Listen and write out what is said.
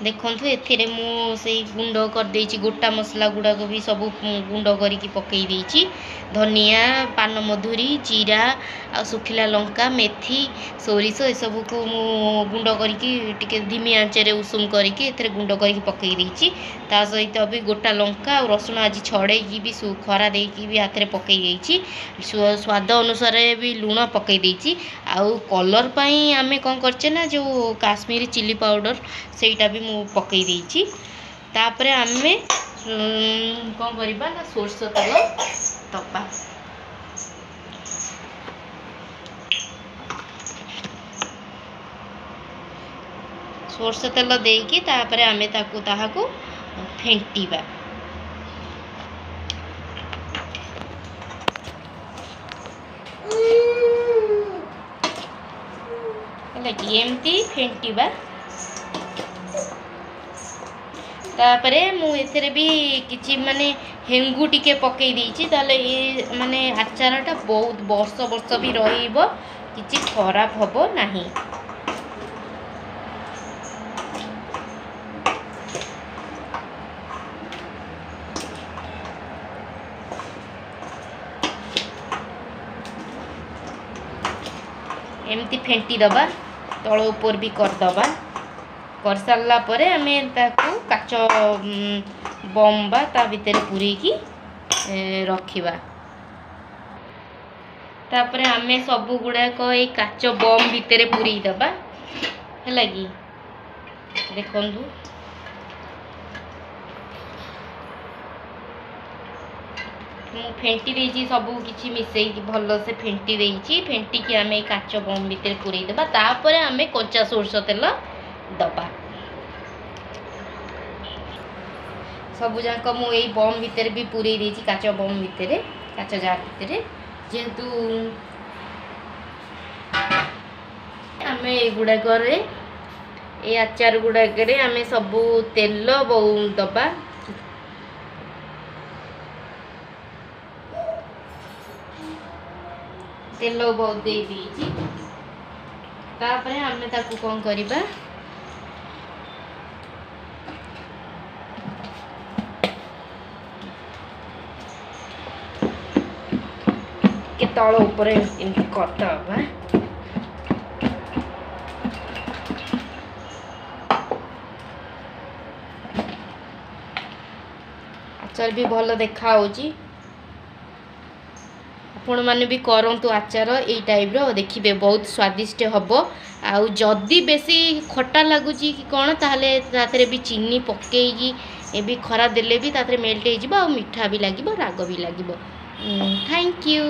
देखु ए मुझे गुंड कर गोटा मसला गुड़ाक भी सब गुंड करके पकई देछि धनिया पान मधुरी जीरा आ सुखिला लंका मेथी सोरिष ए सब को गुंड करके धीमी आंचरे उषुम करके गुंड करके पकई देछि ता सहित भी गोटा लंका और रसुण आज छड़े भी खरा देकी भी हाथ में पकई देछि स्वाद अनुसार भी लुण पकई देछि आउ कलर पई आमे कोन करछे ना जो काश्मीरी चिली पाउडर सेटा भी मु पकई देछि तापरे आमे कोन करबा ना सोरस तेल तपा सोरस तेल देकी तापरे आमे ताहाकू फेंटीबा एमती फेंटीबा तापरे मु एथरे भी किछि माने हेंगु टिके पकई देछि ताले ए माने आचारटा बहुत वर्ष वर्ष भी रहिबो किछि खराब हबो नाही। एमती फेंटी दबा तळ ऊपर भी कर दबा कर सारला परे आमे ताकू काच बम्बा ता भीतर पूरी की रखिबा तापरे आमे सब गुडा को ए काच बम भीतर पूरी दबा हैला की देखंदु मु फेंटी देछि सब किछि मिसई भल से फेंटी देछि फेंटी की आमे काच बम भीतर पूरी देबा तापरे आमे कच्चा सोरस तेल दबा सब जाक मु एई बम भीतर भी पूरी देछि काच बम भीतर काच जार भीतर जेहेतु आमे ए गुडा करे ए आचार गुडा करे आमे सब तेल बहु दबा तेल बहुत दे दीजिए तापरे हमें ताकू कौन करिबा के तळ ऊपर इनके करदबा आचार भी भल देखा होची आपण माने भी करंतु आचार ए टाइप रो देखिबे बहुत स्वादिष्ट हबो आउ जदी बेसी खट्टा लागुची कि कोन ताहले तातरे भी चीनी पकेई ए भी खरा देले भी तातरे मेल्ट हे जिवो आ मीठा भी लागिवो राग भी लागिवो। Thank you.